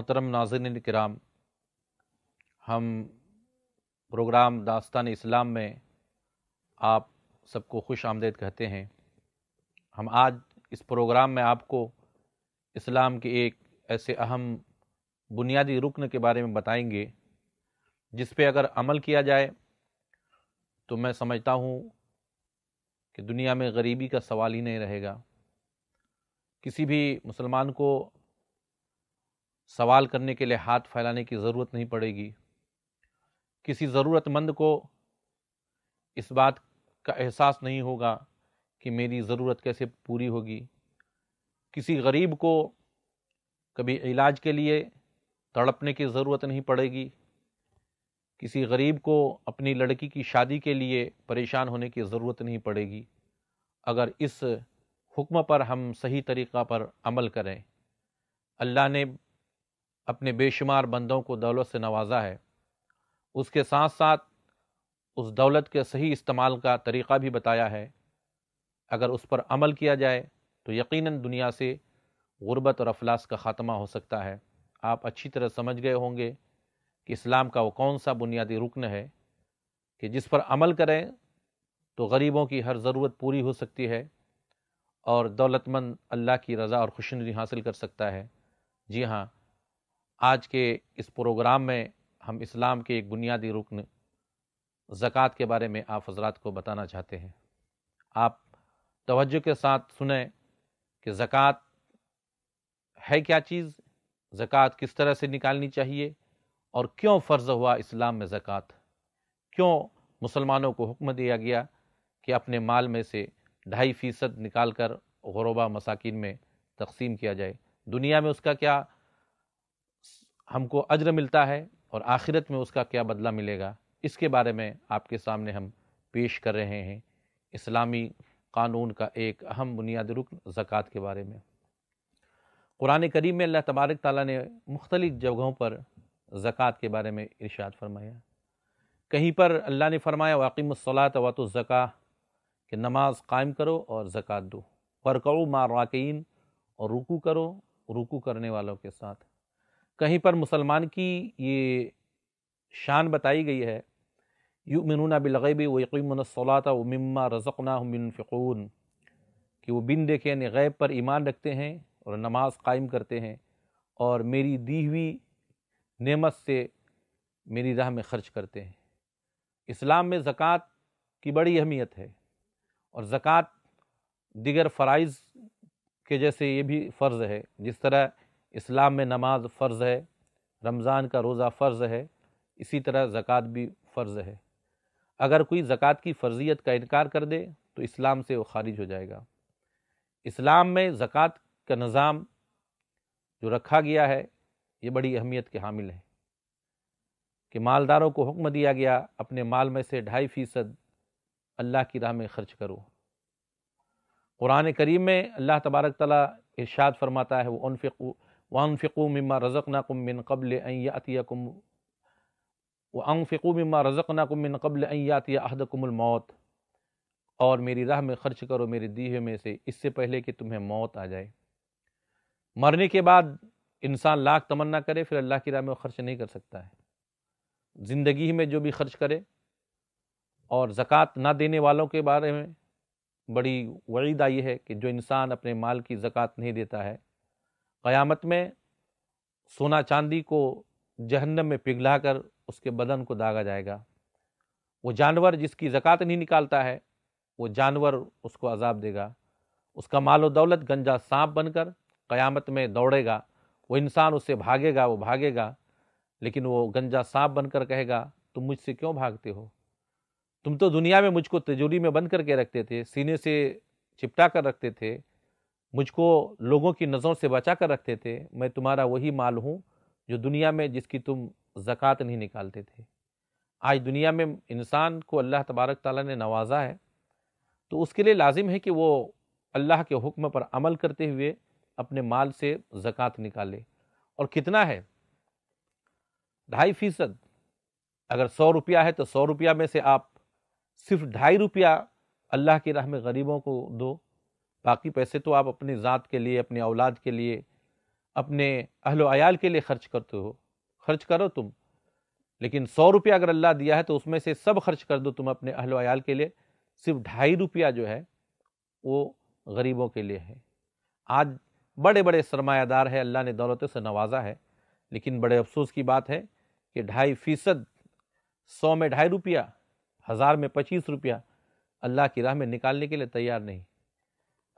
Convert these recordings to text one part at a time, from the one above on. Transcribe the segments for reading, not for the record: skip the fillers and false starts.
محترم ناظرین کرام، ہم پروگرام داستان اسلام میں آپ سب کو خوش آمدید کہتے ہیں۔ ہم آج اس پروگرام میں آپ کو اسلام کے ایک ایسے اہم بنیادی رکن کے بارے میں بتائیں گے جس پہ اگر عمل کیا جائے تو میں سمجھتا ہوں کہ دنیا میں غریبی کا سوال ہی نہیں رہے گا۔ کسی بھی مسلمان کو سوال کرنے کے لیے ہاتھ پھیلانے کی ضرورت نہیں پڑے گی۔ کسی ضرورت مند کو اس بات کا احساس نہیں ہوگا کہ میری ضرورت کیسے پوری ہوگی۔ کسی غریب کو کبھی علاج کے لیے تڑپنے کی ضرورت نہیں پڑے گی۔ کسی غریب کو اپنی لڑکی کی شادی کے لیے پریشان ہونے کی ضرورت نہیں پڑے گی اگر اس حکم پر ہم صحیح طریقہ پر عمل کریں۔ اللہ نے اپنے بے شمار بندوں کو دولت سے نوازا ہے، اس کے ساتھ ساتھ اس دولت کے صحیح استعمال کا طریقہ بھی بتایا ہے۔ اگر اس پر عمل کیا جائے تو یقیناً دنیا سے غربت اور افلاس کا خاتمہ ہو سکتا ہے۔ آپ اچھی طرح سمجھ گئے ہوں گے کہ اسلام کا وہ کون سا بنیادی رکن ہے کہ جس پر عمل کریں تو غریبوں کی ہر ضرورت پوری ہو سکتی ہے اور دولت مند اللہ کی رضا اور خوشنودی حاصل کر سکتا ہے۔ جی ہاں، آج کے اس پروگرام میں ہم اسلام کے ایک بنیادی رکن زکوٰۃ کے بارے میں آپ حضرات کو بتانا چاہتے ہیں۔ آپ توجہ کے ساتھ سنیں کہ زکوٰۃ ہے کیا چیز، زکوٰۃ کس طرح سے نکالنی چاہیے اور کیوں فرض ہوا اسلام میں زکوٰۃ، کیوں مسلمانوں کو حکم دیا گیا کہ اپنے مال میں سے 2.5% نکال کر غربا مساکین میں تقسیم کیا جائے۔ دنیا میں اس کا کیا ہم کو اجر ملتا ہے اور آخرت میں اس کا کیا بدلہ ملے گا، اس کے بارے میں آپ کے سامنے ہم پیش کر رہے ہیں اسلامی قانون کا ایک اہم بنیادی رکن زکوٰۃ کے بارے میں۔ قرآن کریم میں اللہ تبارک تعالیٰ نے مختلف جگہوں پر زکوٰۃ کے بارے میں ارشاد فرمایا۔ کہیں پر اللہ نے فرمایا وَأَقِیمُوا الصَّلَاةَ وَآتُوا الزَّکَاۃَ کہ نماز قائم کرو اور زکوٰۃ دو، وَارْکَعُوا مَعَ الرَّاکعِینَ اور رکوع کرو رکوع کرنے والوں کے ساتھ۔ کہیں پر مسلمان کی یہ شان بتائی گئی ہے یؤمنون بالغیب ویقیمون الصلاۃ ومما رزقناہم ينفقون کہ وہ بن دیکھے یعنی غیب پر ایمان رکھتے ہیں اور نماز قائم کرتے ہیں اور میری دی ہوئی نعمت سے میری راہ میں خرچ کرتے ہیں۔ اسلام میں زکوٰۃ کی بڑی اہمیت ہے اور زکوٰۃ دیگر فرائض کے جیسے یہ بھی فرض ہے۔ جس طرح اسلام میں نماز فرض ہے، رمضان کا روزہ فرض ہے، اسی طرح زکوٰۃ بھی فرض ہے۔ اگر کوئی زکوٰۃ کی فرضیت کا انکار کر دے تو اسلام سے وہ خارج ہو جائے گا۔ اسلام میں زکوٰۃ کا نظام جو رکھا گیا ہے یہ بڑی اہمیت کے حامل ہے کہ مالداروں کو حکم دیا گیا اپنے مال میں سے 2.5% اللہ کی راہ میں خرچ کرو۔ قرآن کریم میں اللہ تبارک تعالیٰ ارشاد فرماتا ہے وَأَنفِقُوا مِمَّا رَزَقْنَاكُم مِّن قَبْلِ أَن يَأْتِيَكُمْ وَأَنفِقُوا مِمَّا رَزَقْنَاكُم مِّن قَبْلِ أَن يَأْتِيَ أَحَدَكُمُ الْمَوْتُ اور میری راہ میں خرچ کرو میرے دیے ہوئے میں سے اس سے پہلے کہ تمہیں موت آ جائے۔ مرنے کے بعد انسان لاکھ تمنا کرے پھر اللہ کی راہ میں خرچ نہیں کر سکتا ہے۔ زندگی میں جو بھی خرچ کرے، اور زکوٰۃ نہ دینے والوں کے بارے میں بڑی وعید آئی ہے کہ جو انسان اپنے مال کی زکوٰۃ نہیں دیتا ہے قیامت میں سونا چاندی کو جہنم میں پگھلا کر اس کے بدن کو داغا جائے گا۔ وہ جانور جس کی زکوٰۃ نہیں نکالتا ہے وہ جانور اس کو عذاب دے گا۔ اس کا مال و دولت گنجا سانپ بن کر قیامت میں دوڑے گا، وہ انسان اس سے بھاگے گا لیکن وہ گنجا سانپ بن کر کہے گا تم مجھ سے کیوں بھاگتے ہو؟ تم تو دنیا میں مجھ کو تجوری میں بند کر کے رکھتے تھے، سینے سے چپٹا کر رکھتے تھے، مجھ کو لوگوں کی نظروں سے بچا کر رکھتے تھے۔ میں تمہارا وہی مال ہوں جو دنیا میں جس کی تم زکوٰۃ نہیں نکالتے تھے۔ آج دنیا میں انسان کو اللہ تبارک تعالیٰ نے نوازا ہے تو اس کے لیے لازم ہے کہ وہ اللہ کے حکم پر عمل کرتے ہوئے اپنے مال سے زکوٰۃ نکالے۔ اور کتنا ہے؟ 2.5%۔ اگر 100 روپیہ ہے تو 100 روپیہ میں سے آپ صرف 2.5 روپیہ اللہ کی راہ میں غریبوں کو دو، باقی پیسے تو آپ اپنی ذات کے لیے، اپنی اولاد کے لیے، اپنے اہل و عیال کے لیے خرچ کرتے ہو، خرچ کرو تم، لیکن 100 روپیہ اگر اللہ دیا ہے تو اس میں سے سب خرچ کر دو تم اپنے اہل و عیال کے لیے، صرف 2.5 روپیہ جو ہے وہ غریبوں کے لیے ہے۔ آج بڑے بڑے سرمایہ دار ہے، اللہ نے دولتوں سے نوازا ہے، لیکن بڑے افسوس کی بات ہے کہ 2.5%، 100 میں 2.5 روپیہ، 1000 میں 25 روپیہ اللہ کی راہ میں نکالنے کے لیے تیار نہیں۔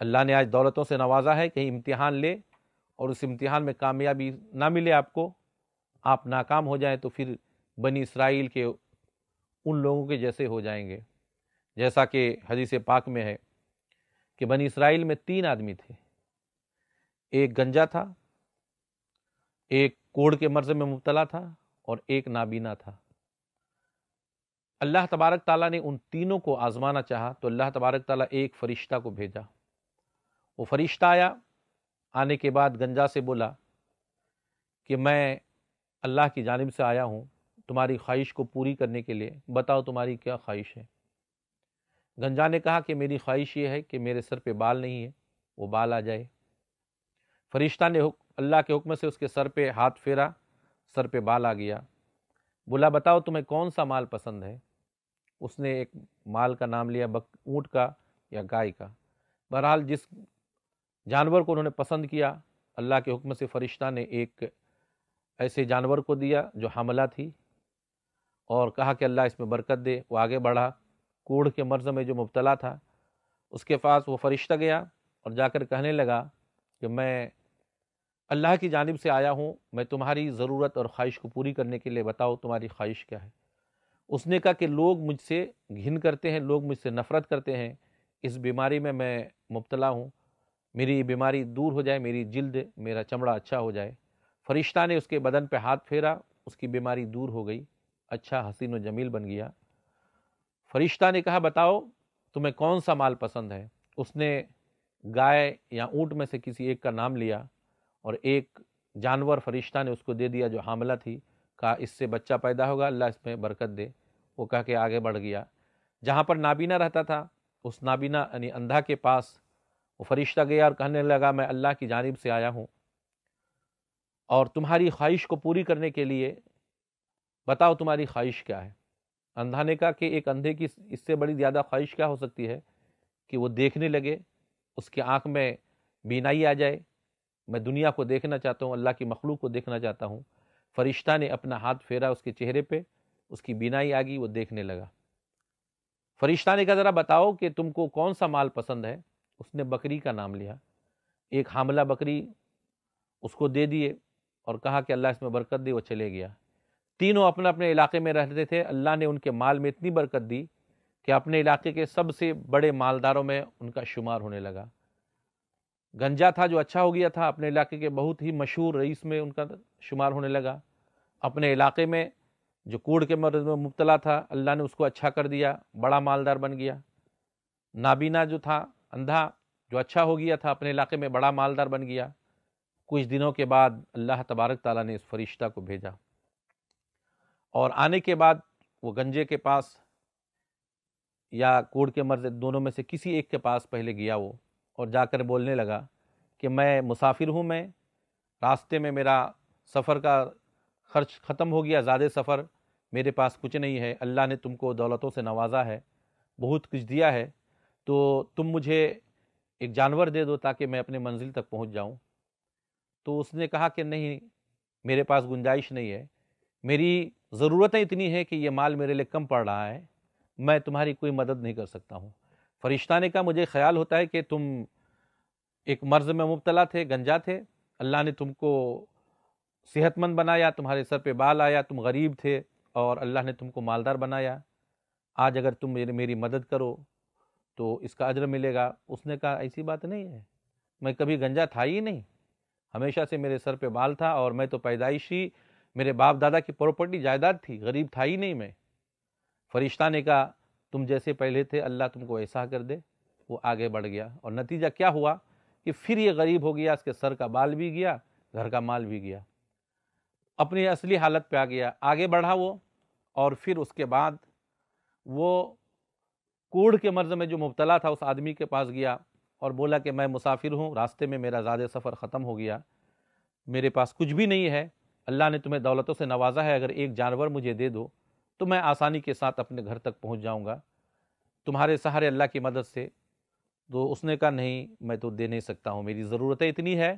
اللہ نے آج دولتوں سے نوازا ہے، کہیں امتحان لے اور اس امتحان میں کامیابی نہ ملے آپ کو، آپ ناکام ہو جائیں تو پھر بنی اسرائیل کے ان لوگوں کے جیسے ہو جائیں گے، جیسا کہ حدیث پاک میں ہے کہ بنی اسرائیل میں 3 آدمی تھے، ایک گنجا تھا، ایک کوڑ کے مرض میں مبتلا تھا، اور ایک نابینا تھا۔ اللہ تبارک تعالیٰ نے ان تینوں کو آزمانا چاہا تو اللہ تبارک تعالیٰ ایک فرشتہ کو بھیجا۔ وہ فرشتہ آیا، آنے کے بعد گنجا سے بولا کہ میں اللہ کی جانب سے آیا ہوں تمہاری خواہش کو پوری کرنے کے لیے، بتاؤ تمہاری کیا خواہش ہے؟ گنجا نے کہا کہ میری خواہش یہ ہے کہ میرے سر پہ بال نہیں ہے، وہ بال آ جائے۔ فرشتہ نے اللہ کے حکم سے اس کے سر پہ ہاتھ پھیرا، سر پہ بال آ گیا۔ بولا بتاؤ تمہیں کون سا مال پسند ہے؟ اس نے ایک مال کا نام لیا، اونٹ کا یا گائے کا۔ بہرحال جس جانور کو انہوں نے پسند کیا، اللہ کے حکم سے فرشتہ نے ایک ایسے جانور کو دیا جو حاملہ تھی، اور کہا کہ اللہ اس میں برکت دے۔ وہ آگے بڑھا، کوڑ کے مرض میں جو مبتلا تھا اس کے پاس وہ فرشتہ گیا اور جا کر کہنے لگا کہ میں اللہ کی جانب سے آیا ہوں، میں تمہاری ضرورت اور خواہش کو پوری کرنے کے لیے، بتاؤ تمہاری خواہش کیا ہے؟ اس نے کہا کہ لوگ مجھ سے گھن کرتے ہیں، لوگ مجھ سے نفرت کرتے ہیں، اس بیماری میں میں مبتلا ہوں، میری یہ بیماری دور ہو جائے، میری جلد، میرا چمڑا اچھا ہو جائے۔ فرشتہ نے اس کے بدن پہ ہاتھ پھیرا، اس کی بیماری دور ہو گئی، اچھا حسین و جمیل بن گیا۔ فرشتہ نے کہا بتاؤ تمہیں کون سا مال پسند ہے؟ اس نے گائے یا اونٹ میں سے کسی ایک کا نام لیا، اور ایک جانور فرشتہ نے اس کو دے دیا جو حاملہ تھی، کہا اس سے بچہ پیدا ہوگا، اللہ اس میں برکت دے۔ وہ کہا کہ آگے بڑھ گیا۔ جہاں پر نابینا رہتا تھا اس نابینا یعنی اندھا کے پاس وہ فرشتہ گیا اور کہنے لگا میں اللہ کی جانب سے آیا ہوں اور تمہاری خواہش کو پوری کرنے کے لیے، بتاؤ تمہاری خواہش کیا ہے؟ اندھا نے کہا کہ ایک اندھے کی اس سے بڑی زیادہ خواہش کیا ہو سکتی ہے کہ وہ دیکھنے لگے، اس کی آنکھ میں بینائی آ جائے، میں دنیا کو دیکھنا چاہتا ہوں، اللہ کی مخلوق کو دیکھنا چاہتا ہوں۔ فرشتہ نے اپنا ہاتھ پھیرا اس کے چہرے پہ، اس کی بینائی آ گئی، وہ دیکھنے لگا۔ فرشتہ نے کہا ذرا بتاؤ کہ تم کو کون سا مال پسند ہے؟ اس نے بکری کا نام لیا، ایک حاملہ بکری اس کو دے دیے اور کہا کہ اللہ اس میں برکت دے، وہ چلے گیا۔ تینوں اپنے اپنے علاقے میں رہتے تھے، اللہ نے ان کے مال میں اتنی برکت دی کہ اپنے علاقے کے سب سے بڑے مالداروں میں ان کا شمار ہونے لگا۔ گنجا تھا جو اچھا ہو گیا تھا، اپنے علاقے کے بہت ہی مشہور رئیس میں ان کا شمار ہونے لگا۔ اپنے علاقے میں جو کوڑ کے مرض میں مبتلا تھا، اللہ نے اس کو اچھا کر دیا، بڑا مالدار بن گیا۔ نابینا جو تھا، اندھا جو اچھا ہو گیا تھا، اپنے علاقے میں بڑا مالدار بن گیا۔ کچھ دنوں کے بعد اللہ تبارک تعالیٰ نے اس فرشتہ کو بھیجا، اور آنے کے بعد وہ گنجے کے پاس یا کوڑ کے مرض دونوں میں سے کسی ایک کے پاس پہلے گیا وہ، اور جا کر بولنے لگا کہ میں مسافر ہوں، میں راستے میں میرا سفر کا خرچ ختم ہو گیا، زیادہ سفر، میرے پاس کچھ نہیں ہے، اللہ نے تم کو دولتوں سے نوازا ہے، بہت کچھ دیا ہے، تو تم مجھے ایک جانور دے دو تاکہ میں اپنے منزل تک پہنچ جاؤں۔ تو اس نے کہا کہ نہیں، میرے پاس گنجائش نہیں ہے، میری ضرورتیں اتنی ہیں کہ یہ مال میرے لیے کم پڑ رہا ہے، میں تمہاری کوئی مدد نہیں کر سکتا ہوں۔ فرشتہ نے کہا مجھے خیال ہوتا ہے کہ تم ایک مرض میں مبتلا تھے، گنجا تھے، اللہ نے تم کو صحت مند بنایا، تمہارے سر پہ بال آیا، تم غریب تھے اور اللہ نے تم کو مالدار بنایا، آج اگر تم میری مدد کرو تو اس کا اجر ملے گا۔ اس نے کہا ایسی بات نہیں ہے، میں کبھی گنجا تھا ہی نہیں، ہمیشہ سے میرے سر پہ بال تھا، اور میں تو پیدائشی میرے باپ دادا کی پراپرٹی جائیداد تھی، غریب تھا ہی نہیں میں۔ فرشتہ نے کہا تم جیسے پہلے تھے اللہ تم کو ایسا کر دے۔ وہ آگے بڑھ گیا، اور نتیجہ کیا ہوا کہ پھر یہ غریب ہو گیا، اس کے سر کا بال بھی گیا، گھر کا مال بھی گیا، اپنی اصلی حالت پہ آ گیا۔ آگے بڑھا وہ، اور پھر اس کے بعد وہ کوڑ کے مرض میں جو مبتلا تھا اس آدمی کے پاس گیا اور بولا کہ میں مسافر ہوں، راستے میں میرا زیادہ سفر ختم ہو گیا، میرے پاس کچھ بھی نہیں ہے، اللہ نے تمہیں دولتوں سے نوازا ہے، اگر ایک جانور مجھے دے دو تو میں آسانی کے ساتھ اپنے گھر تک پہنچ جاؤں گا تمہارے سہارے اللہ کی مدد سے۔ تو اس نے کہا نہیں، میں تو دے نہیں سکتا ہوں، میری ضرورتیں اتنی ہے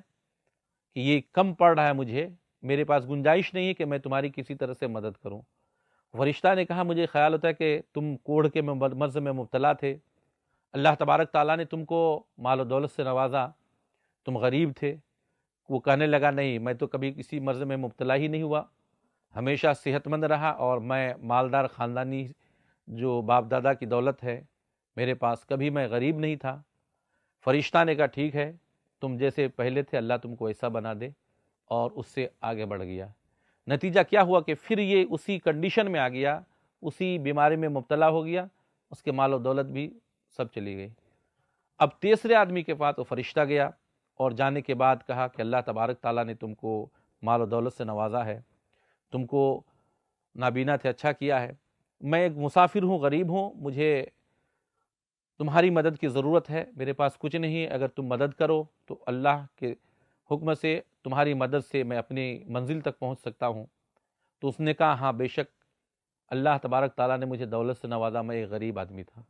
کہ یہ کم پڑ رہا ہے مجھے، میرے پاس گنجائش نہیں ہے کہ میں تمہاری کسی طرح سے مدد کروں۔ فرشتہ نے کہا مجھے خیال ہوتا ہے کہ تم کوڑھ کے مرض میں مبتلا تھے، اللہ تبارک تعالیٰ نے تم کو مال و دولت سے نوازا، تم غریب تھے۔ وہ کہنے لگا نہیں، میں تو کبھی کسی مرض میں مبتلا ہی نہیں ہوا، ہمیشہ صحت مند رہا، اور میں مالدار خاندانی جو باپ دادا کی دولت ہے میرے پاس، کبھی میں غریب نہیں تھا۔ فرشتہ نے کہا ٹھیک ہے، تم جیسے پہلے تھے اللہ تم کو ایسا بنا دے، اور اس سے آگے بڑھ گیا۔ نتیجہ کیا ہوا کہ پھر یہ اسی کنڈیشن میں آ گیا، اسی بیماری میں مبتلا ہو گیا، اس کے مال و دولت بھی سب چلی گئی۔ اب تیسرے آدمی کے پاس وہ فرشتہ گیا، اور جانے کے بعد کہا کہ اللہ تبارک تعالیٰ نے تم کو مال و دولت سے نوازا ہے، تم کو نابینا تھے اچھا کیا ہے، میں ایک مسافر ہوں، غریب ہوں، مجھے تمہاری مدد کی ضرورت ہے، میرے پاس کچھ نہیں، اگر تم مدد کرو تو اللہ کے حکم سے تمہاری مدد سے میں اپنی منزل تک پہنچ سکتا ہوں۔ تو اس نے کہا ہاں بے شک اللہ تبارک تعالیٰ نے مجھے دولت سے نوازا، میں ایک غریب آدمی تھا،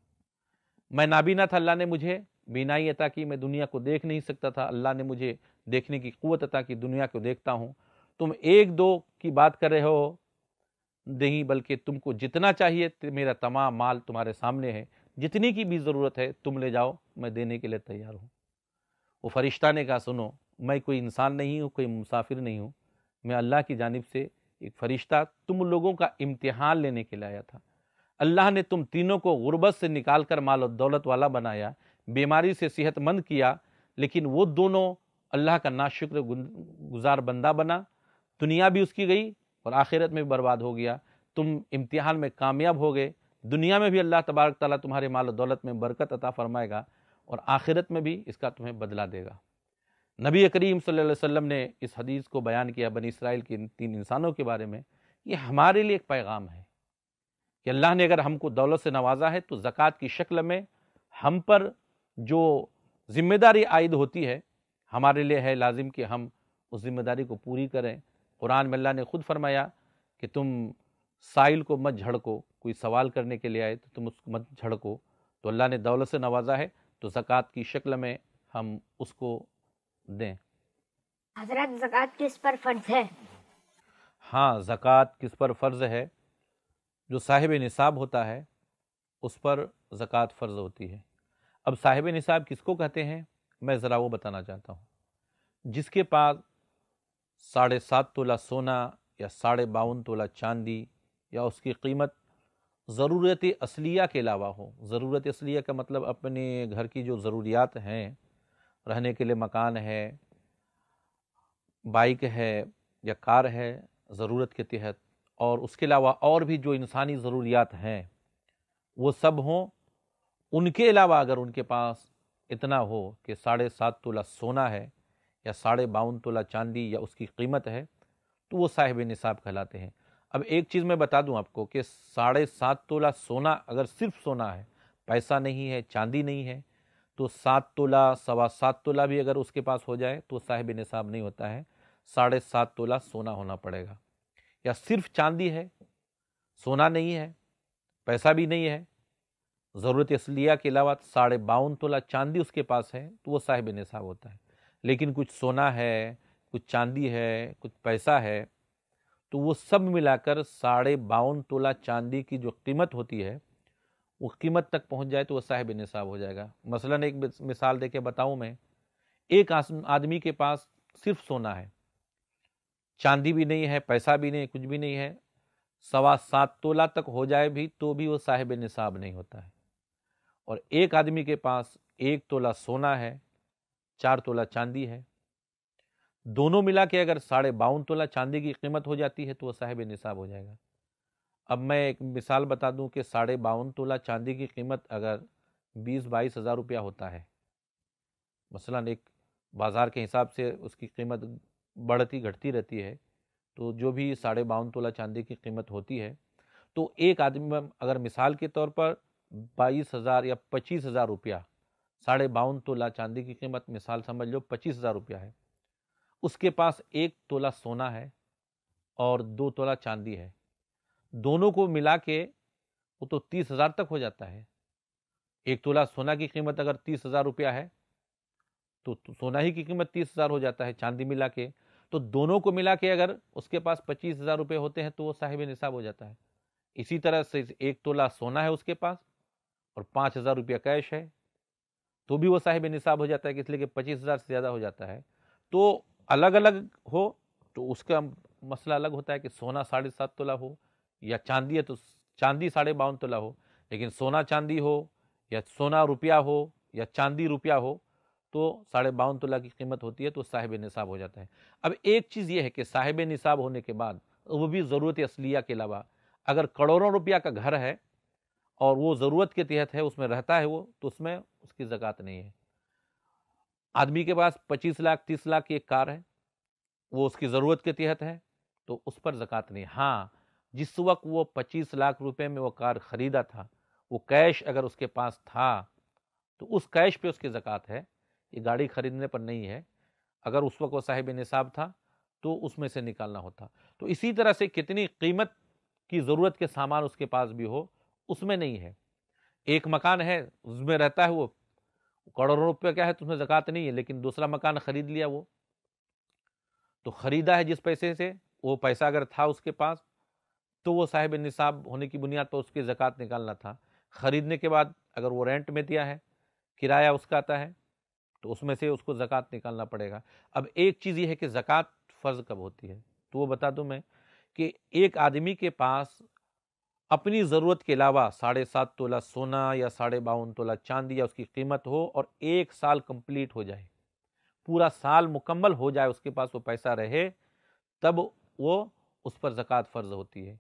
میں نابینا تھا، اللہ نے مجھے بینائی عطا کی، میں دنیا کو دیکھ نہیں سکتا تھا، اللہ نے مجھے دیکھنے کی قوت عطا کی، دنیا کو دیکھتا ہوں۔ تم ایک دو کی بات کر رہے ہو نہیں، بلکہ تم کو جتنا چاہیے میرا تمام مال تمہارے سامنے ہے، جتنی کی بھی ضرورت ہے تم لے جاؤ، میں دینے کے لیے تیار ہوں۔ وہ فرشتہ نے کہا سنو، میں کوئی انسان نہیں ہوں، کوئی مسافر نہیں ہوں، میں اللہ کی جانب سے ایک فرشتہ تم لوگوں کا امتحان لینے کے لیے آیا تھا۔ اللہ نے تم تینوں کو غربت سے نکال کر مال و دولت والا بنایا، بیماری سے صحت مند کیا، لیکن وہ دونوں اللہ کا ناشکر گزار بندہ بنا، دنیا بھی اس کی گئی اور آخرت میں بھی برباد ہو گیا۔ تم امتحان میں کامیاب ہو گئے، دنیا میں بھی اللہ تبارک تعالیٰ تمہارے مال و دولت میں برکت عطا فرمائے گا، اور آخرت میں بھی اس کا تمہیں بدلہ دے گا۔ نبی کریم صلی اللہ علیہ وسلم نے اس حدیث کو بیان کیا بنی اسرائیل کے 3 انسانوں کے بارے میں۔ یہ ہمارے لیے ایک پیغام ہے کہ اللہ نے اگر ہم کو دولت سے نوازا ہے تو زکوٰۃ کی شکل میں ہم پر جو ذمہ داری عائد ہوتی ہے، ہمارے لیے ہے لازم کہ ہم اس ذمہ داری کو پوری کریں۔ قرآن میں اللہ نے خود فرمایا کہ تم سائل کو مت جھڑکو، کوئی سوال کرنے کے لیے آئے تو تم اس کو مت جھڑکو۔ تو اللہ نے دولت سے نوازا ہے تو زکوٰۃ کی شکل میں ہم اس کو دیں۔ حضرت زکوٰۃ کس پر فرض ہے؟ ہاں، زکوٰۃ کس پر فرض ہے؟ جو صاحب نصاب ہوتا ہے اس پر زکوٰۃ فرض ہوتی ہے۔ اب صاحب نصاب کس کو کہتے ہیں میں ذرا وہ بتانا چاہتا ہوں۔ جس کے پاس 7.5 تولہ سونا یا 52.5 تولہ چاندی، یا اس کی قیمت ضرورت اصلیہ کے علاوہ ہو۔ ضرورت اصلیہ کا مطلب اپنے گھر کی جو ضروریات ہیں، رہنے کے لیے مکان ہے، بائک ہے یا کار ہے ضرورت کے تحت، اور اس کے علاوہ اور بھی جو انسانی ضروریات ہیں وہ سب ہوں۔ ان کے علاوہ اگر ان کے پاس اتنا ہو کہ 7.5 تولہ سونا ہے یا 52.5 تولہ چاندی یا اس کی قیمت ہے، تو وہ صاحب نصاب کہلاتے ہیں۔ اب ایک چیز میں بتا دوں آپ کو کہ 7.5 تولہ سونا اگر صرف سونا ہے، پیسہ نہیں ہے، چاندی نہیں ہے، تو 7 تولہ 7.25 تولہ بھی اگر اس کے پاس ہو جائے تو صاحب نصاب نہیں ہوتا ہے، 7.5 تولہ سونا ہونا پڑے گا۔ یا صرف چاندی ہے، سونا نہیں ہے، پیسہ بھی نہیں ہے، ضرورت اصلیہ کے علاوہ 52.5 تولہ چاندی اس کے پاس ہے تو وہ صاحب نصاب ہوتا ہے۔ لیکن کچھ سونا ہے، کچھ چاندی ہے، کچھ پیسہ ہے، تو وہ سب ملا کر 52.5 تولہ چاندی کی جو قیمت ہوتی ہے وہ قیمت تک پہنچ جائے تو وہ صاحب نصاب ہو جائے گا۔ مثلا ایک مثال دے کے بتاؤں میں، ایک آدمی کے پاس صرف سونا ہے، چاندی بھی نہیں ہے، پیسہ بھی نہیں، کچھ بھی نہیں ہے، 7.25 تولہ تک ہو جائے بھی تو بھی وہ صاحب نصاب نہیں ہوتا ہے۔ اور ایک آدمی کے پاس 1 تولہ سونا ہے، 4 تولہ چاندی ہے، دونوں ملا کے اگر 52.5 تولہ چاندی کی قیمت ہو جاتی ہے تو وہ صاحب نصاب ہو جائے گا۔ اب میں ایک مثال بتا دوں کہ 52.5 تولہ چاندی کی قیمت اگر 20-22 ہزار روپیہ ہوتا ہے، مثلا ایک بازار کے حساب سے اس کی قیمت بڑھتی گھٹتی رہتی ہے، تو جو بھی 52.5 تولہ چاندی کی قیمت ہوتی ہے، تو ایک آدمی اگر مثال کے طور پر 22,000 یا 25,000 روپیہ، 52.5 تولہ چاندی کی قیمت مثال سمجھ لو 25,000 روپیہ ہے، اس کے پاس 1 تولہ سونا ہے اور 2 تولہ چاندی ہے، دونوں کو ملا کے وہ تو 30,000 تک ہو جاتا ہے۔ 1 تولہ سونا کی قیمت اگر 30,000 روپیہ ہے تو سونا ہی کی قیمت 30,000 ہو جاتا ہے، چاندی ملا کے تو دونوں کو ملا کے اگر اس کے پاس 25,000 روپے ہوتے ہیں تو وہ صاحب نصاب ہو جاتا ہے۔ اسی طرح سے 1 تولہ سونا ہے اس کے پاس اور 5,000 روپیہ کیش ہے تو بھی وہ صاحب نصاب ہو جاتا ہے، اس لیے کہ 25,000 سے زیادہ ہو جاتا ہے۔ تو الگ الگ ہو تو اس کا مسئلہ الگ ہوتا ہے کہ سونا 7.5 تولہ ہو یا چاندی ہے تو چاندی 52.5 تولہ ہو، لیکن سونا چاندی ہو یا سونا روپیہ ہو یا چاندی روپیہ ہو تو 52.5 تولہ کی قیمت ہوتی ہے تو صاحب نصاب ہو جاتا ہے۔ اب ایک چیز یہ ہے کہ صاحب نصاب ہونے کے بعد وہ بھی ضرورت اصلیہ کے علاوہ اگر کروڑوں روپیہ کا گھر ہے اور وہ ضرورت کے تحت ہے، اس میں رہتا ہے وہ، تو اس میں اس کی زکوٰۃ نہیں ہے۔ آدمی کے پاس 25 لاکھ 30 لاکھ کی ایک کار ہے، وہ اس کی ضرورت کے تحت ہے تو اس پر زکوٰۃ نہیں۔ ہاں، جس وقت وہ 25 لاکھ روپے میں وہ کار خریدا تھا، وہ کیش اگر اس کے پاس تھا تو اس کیش پہ اس کی زکوٰۃ ہے، یہ گاڑی خریدنے پر نہیں ہے۔ اگر اس وقت وہ صاحب نصاب تھا تو اس میں سے نکالنا ہوتا۔ تو اسی طرح سے کتنی قیمت کی ضرورت کے سامان اس کے پاس بھی ہو، اس میں نہیں ہے۔ ایک مکان ہے اس میں رہتا ہے، وہ کروڑوں روپے کا ہے تو اس میں زکوٰۃ نہیں ہے، لیکن دوسرا مکان خرید لیا، وہ تو خریدا ہے جس پیسے سے، وہ پیسہ اگر تھا اس کے پاس تو وہ صاحب نصاب ہونے کی بنیاد پر اس کی زکوٰۃ نکالنا تھا۔ خریدنے کے بعد اگر وہ رینٹ میں دیا ہے، کرایہ اس کا آتا ہے تو اس میں سے اس کو زکوٰۃ نکالنا پڑے گا۔ اب ایک چیز یہ ہے کہ زکوٰۃ فرض کب ہوتی ہے، تو وہ بتا دوں میں کہ ایک آدمی کے پاس اپنی ضرورت کے علاوہ 7.5 تولہ سونا یا 52.5 تولہ چاندی یا اس کی قیمت ہو اور 1 سال کمپلیٹ ہو جائے، پورا سال مکمل ہو جائے، اس کے پاس وہ پیسہ رہے، تب وہ اس پر زکوٰۃ فرض ہوتی ہے۔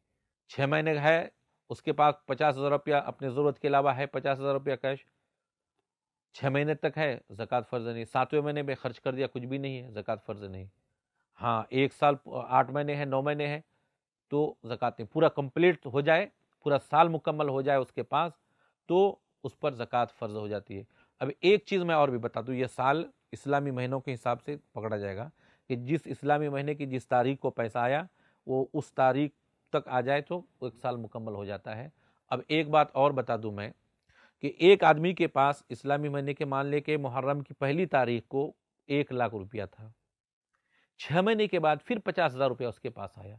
6 مہینے ہے اس کے پاس 50,000 روپیہ اپنی ضرورت کے علاوہ ہے، 50,000 روپیہ کیش، 6 مہینے تک ہے، زکوٰۃ فرض نہیں۔ 7ویں مہینے میں خرچ کر دیا، کچھ بھی نہیں ہے، زکوٰۃ فرض نہیں۔ ہاں، 1 سال 8 مہینے ہے، 9 مہینے ہے تو زکوٰۃ نہیں، پورا کمپلیٹ ہو جائے، پورا سال مکمل ہو جائے اس کے پاس تو اس پر زکوٰۃ فرض ہو جاتی ہے۔ اب ایک چیز میں اور بھی بتا دوں، یہ سال اسلامی مہینوں کے حساب سے پکڑا جائے گا کہ جس اسلامی مہینے کی جس تاریخ کو پیسہ آیا وہ اس تاریخ تک آ جائے تو 1 سال مکمل ہو جاتا ہے۔ اب ایک بات اور بتا دوں میں کہ ایک آدمی کے پاس اسلامی مہینے کے مان لے کے محرم کی پہلی تاریخ کو 1 لاکھ روپیہ تھا، 6 مہینے کے بعد پھر 50,000 روپیہ اس کے پاس آیا،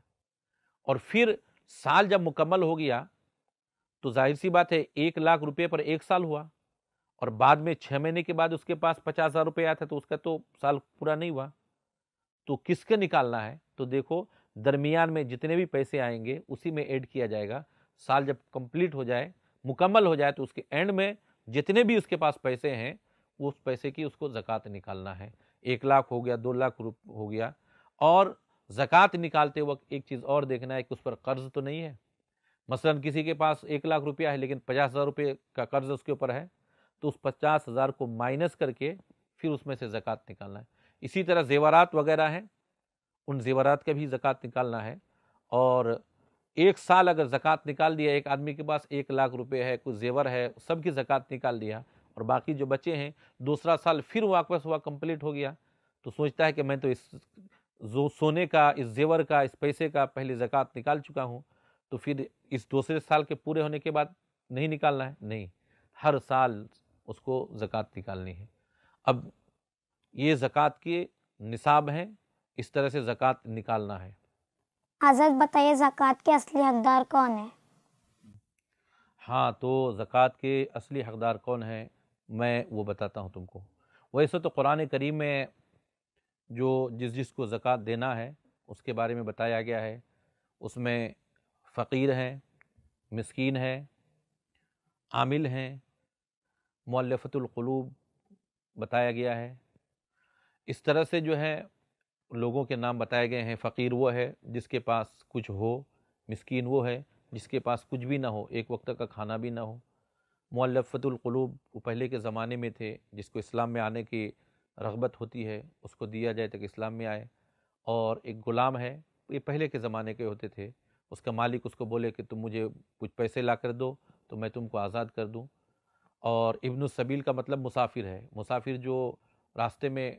اور پھر سال جب مکمل ہو گیا تو ظاہر سی بات ہے 1 لاکھ روپے پر 1 سال ہوا، اور بعد میں 6 مہینے کے بعد اس کے پاس 50,000 روپے آیا تھا تو اس کا تو سال پورا نہیں ہوا، تو کس کا نکالنا ہے؟ تو دیکھو درمیان میں جتنے بھی پیسے آئیں گے اسی میں ایڈ کیا جائے گا۔ سال جب کمپلیٹ ہو جائے، مکمل ہو جائے، تو اس کے اینڈ میں جتنے بھی اس کے پاس پیسے ہیں وہ اس پیسے کی اس کو زکوٰۃ نکالنا ہے۔ 1 لاکھ ہو گیا، 2 لاکھ ہو گیا، اور زکوٰۃ نکالتے وقت ایک چیز اور دیکھنا ہے کہ اس پر قرض تو نہیں ہے۔ مثلا کسی کے پاس 1 لاکھ روپیہ ہے لیکن 50,000 روپے کا قرض اس کے اوپر ہے تو اس 50,000 کو مائنس کر کے پھر اس میں سے زکوٰۃ نکالنا ہے۔ اسی طرح زیورات وغیرہ ہیں، ان زیورات کا بھی زکوٰۃ نکالنا ہے، اور 1 سال اگر زکوٰۃ نکال دیا، ایک آدمی کے پاس 1 لاکھ روپے ہے، کچھ زیور ہے، سب کی زکوٰۃ نکال دیا، اور باقی جو بچے ہیں دوسرا سال پھر واپس ہوا، کمپلیٹ ہو گیا، تو سوچتا ہے کہ میں تو اس سونے کا، اس زیور کا، اس پیسے کا پہلے زکوٰۃ نکال چکا ہوں، تو پھر اس دوسرے سال کے پورے ہونے کے بعد نہیں نکالنا ہے؟ نہیں، ہر سال اس کو زکوٰۃ نکالنی ہے۔ اب یہ زکوٰۃ کے نصاب ہیں، اس طرح سے زکوٰۃ نکالنا ہے۔ حضرت بتائیے زکوٰۃ کے اصلی حقدار کون ہیں؟ ہاں، تو زکوٰۃ کے اصلی حقدار کون ہیں میں وہ بتاتا ہوں تم کو۔ ویسے تو قرآن کریم میں جو جس کو زکوٰۃ دینا ہے اس کے بارے میں بتایا گیا ہے، اس میں فقیر ہیں، مسکین ہیں، عامل ہیں، مؤلفۃ القلوب بتایا گیا ہے۔ اس طرح سے جو ہے لوگوں کے نام بتائے گئے ہیں۔ فقیر وہ ہے جس کے پاس کچھ ہو، مسکین وہ ہے جس کے پاس کچھ بھی نہ ہو، ایک وقت کا کھانا بھی نہ ہو۔ مؤلفۃ القلوب وہ پہلے کے زمانے میں تھے، جس کو اسلام میں آنے کی رغبت ہوتی ہے اس کو دیا جائے تاکہ اسلام میں آئے۔ اور ایک غلام ہے، یہ پہلے کے زمانے کے ہوتے تھے، اس کا مالک اس کو بولے کہ تم مجھے کچھ پیسے لا کر دو تو میں تم کو آزاد کر دوں۔ اور ابن السبیل کا مطلب مسافر ہے، مسافر جو راستے میں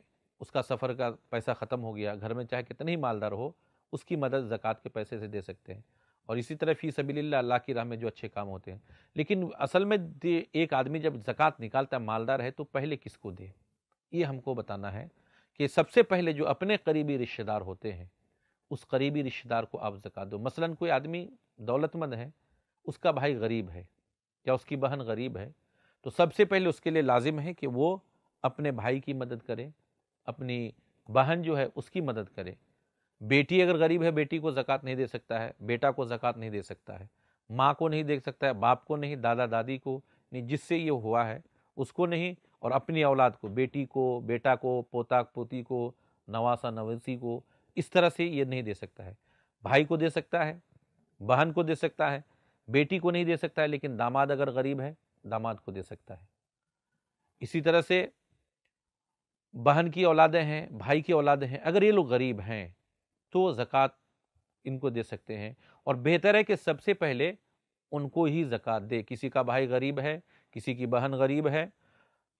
اس کا سفر کا پیسہ ختم ہو گیا، گھر میں چاہے کتنے ہی مالدار ہو، اس کی مدد زکوٰۃ کے پیسے سے دے سکتے ہیں۔ اور اسی طرح فی سبیل اللہ، اللہ کی راہ میں جو اچھے کام ہوتے ہیں۔ لیکن اصل میں ایک آدمی جب زکوٰۃ نکالتا ہے، مالدار ہے، تو پہلے کس کو دے، یہ ہم کو بتانا ہے کہ سب سے پہلے جو اپنے قریبی رشتہ دار ہوتے ہیں، اس قریبی رشتہ دار کو آپ زکوٰۃ دو۔ مثلاً کوئی آدمی دولت مند ہے، اس کا بھائی غریب ہے یا اس کی بہن غریب ہے، تو سب سے پہلے اس کے لیے لازم ہے کہ وہ اپنے بھائی کی مدد کرے، اپنی بہن جو ہے اس کی مدد کرے۔ بیٹی اگر غریب ہے، بیٹی کو زکوٰۃ نہیں دے سکتا ہے، بیٹا کو زکوٰۃ نہیں دے سکتا ہے، ماں کو نہیں دے سکتا ہے، باپ کو نہیں، دادا دادی کو نہیں، جس سے یہ ہوا ہے اس کو نہیں، اور اپنی اولاد کو، بیٹی کو، بیٹا کو، پوتا پوتی کو، نواسا نویسی کو، اس طرح سے یہ نہیں دے سکتا ہے۔ بھائی کو دے سکتا ہے، بہن کو دے سکتا ہے، بیٹی کو نہیں دے سکتا ہے، لیکن داماد اگر غریب ہے، داماد کو دے سکتا ہے۔ اسی طرح سے بہن کی اولادیں ہیں، بھائی کی اولادیں ہیں، اگر یہ لوگ غریب ہیں تو زکوٰۃ ان کو دے سکتے ہیں۔ اور بہتر ہے کہ سب سے پہلے ان کو ہی زکوٰۃ دے۔ کسی کا بھائی غریب ہے، کسی کی بہن غریب ہے،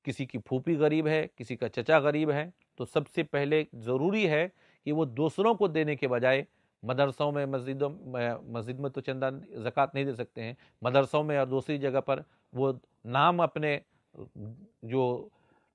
کسی کی پھوپھی غریب ہے، کسی کا چچا غریب ہے، تو سب سے پہلے ضروری ہے کہ وہ دوسروں کو دینے کے بجائے مدرسوں میں، مسجد میں تو چندہ زکوٰۃ نہیں دے سکتے ہیں، مدرسوں میں اور دوسری جگہ پر وہ نام اپنے جو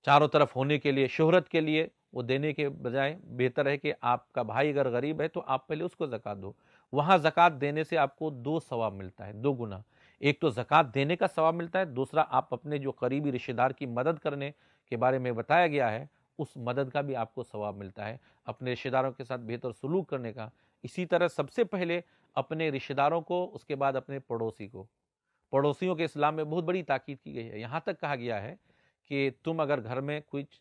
چاروں طرف ہونے کے لیے، شہرت کے لیے، وہ دینے کے بجائے بہتر ہے کہ آپ کا بھائی اگر غریب ہے تو آپ پہلے اس کو زکوٰۃ دو۔ وہاں زکوٰۃ دینے سے آپ کو دو ثواب ملتا ہے، دو گنا۔ ایک تو زکوٰۃ دینے کا ثواب ملتا ہے، دوسرا آپ اپنے جو قریبی رشتہ دار کی مدد کرنے کے بارے میں بتایا گیا ہے، اس مدد کا بھی آپ کو ثواب ملتا ہے، اپنے رشتہ داروں کے ساتھ بہتر سلوک کرنے کا۔ اسی طرح سب سے پہلے اپنے رشتہ داروں کو، اس کے بعد اپنے پڑوسی کو۔ پڑوسیوں کے اسلام میں بہت بڑی تاکید کی گئی ہے، یہاں تک کہا گیا ہے کہ تم اگر گھر میں کچھ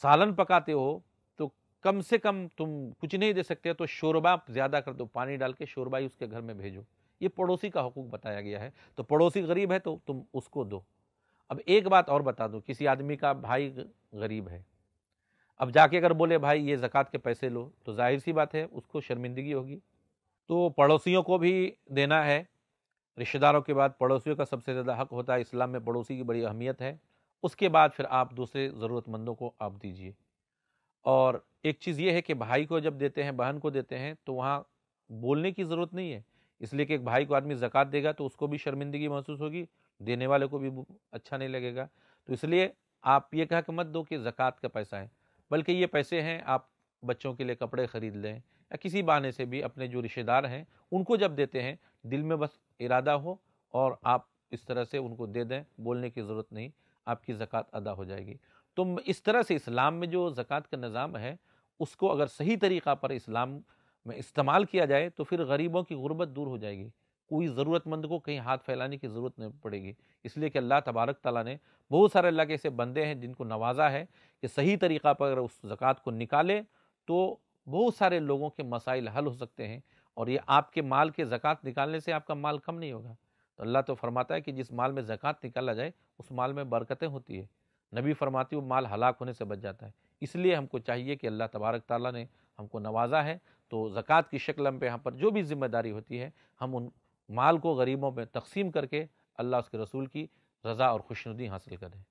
سالن پکاتے ہو تو کم سے کم تم کچھ نہیں دے سکتے تو شوربا زیادہ کر دو، پانی ڈال کے شوربا ہی اس کے گھر میں بھیجو۔ یہ پڑوسی کا حقوق بتایا گیا ہے۔ تو پڑوسی غریب ہے تو تم اس کو دو۔ اب ایک بات اور بتا دو، کسی آدمی کا بھائی غریب ہے، اب جا کے اگر بولے بھائی یہ زکوٰۃ کے پیسے لو، تو ظاہر سی بات ہے اس کو شرمندگی ہوگی۔ تو پڑوسیوں کو بھی دینا ہے، رشتہ داروں کے بعد پڑوسیوں کا سب سے زیادہ حق ہوتا ہے، اسلام میں پڑوسی کی بڑی اہمیت ہے۔ اس کے بعد پھر آپ دوسرے ضرورت مندوں کو آپ دیجئے۔ اور ایک چیز یہ ہے کہ بھائی کو جب دیتے ہیں، بہن کو دیتے ہیں، تو وہاں بولنے کی ضرورت نہیں ہے، اس لیے کہ ایک بھائی کو آدمی زکوٰۃ دے گا تو اس کو بھی شرمندگی محسوس ہوگی، دینے والے کو بھی اچھا نہیں لگے گا۔ تو اس لیے آپ یہ کہا کہ مت دو کہ زکوٰۃ کا پیسہ ہے، بلکہ یہ پیسے ہیں آپ بچوں کے لیے کپڑے خرید لیں، یا کسی بہانے سے بھی اپنے جو رشتہ دار ہیں ان کو جب دیتے ہیں، دل میں بس ارادہ ہو اور آپ اس طرح سے ان کو دے دیں، بولنے کی ضرورت نہیں، آپ کی زکوٰۃ ادا ہو جائے گی۔ تو اس طرح سے اسلام میں جو زکوٰۃ کا نظام ہے، اس کو اگر صحیح طریقہ پر اسلام میں استعمال کیا جائے تو پھر غریبوں کی غربت دور ہو جائے گی، کوئی ضرورت مند کو کہیں ہاتھ پھیلانے کی ضرورت نہیں پڑے گی۔ اس لیے کہ اللہ تبارک تعالیٰ نے بہت سارے اللہ کے ایسے بندے ہیں جن کو نوازا ہے کہ صحیح طریقہ پر اگر اس زکوٰۃ کو نکالے تو بہت سارے لوگوں کے مسائل حل ہو سکتے ہیں، اور یہ آپ کے مال کے زکوٰۃ نکالنے سے آپ کا مال کم نہیں ہوگا۔ تو اللہ تو فرماتا ہے کہ جس مال میں زکوٰۃ نکالا جائے اس مال میں برکتیں ہوتی ہے، نبی فرماتی وہ مال ہلاک ہونے سے بچ جاتا ہے۔ اس لیے ہم کو چاہیے کہ اللہ تبارک تعالیٰ نے ہم کو نوازا ہے، تو زکوٰۃ کی شکل ہم پہ یہاں پر جو بھی ذمہ داری ہوتی ہے، ہم ان مال کو غریبوں میں تقسیم کر کے اللہ اس کے رسول کی رضا اور خوشنودی حاصل کریں۔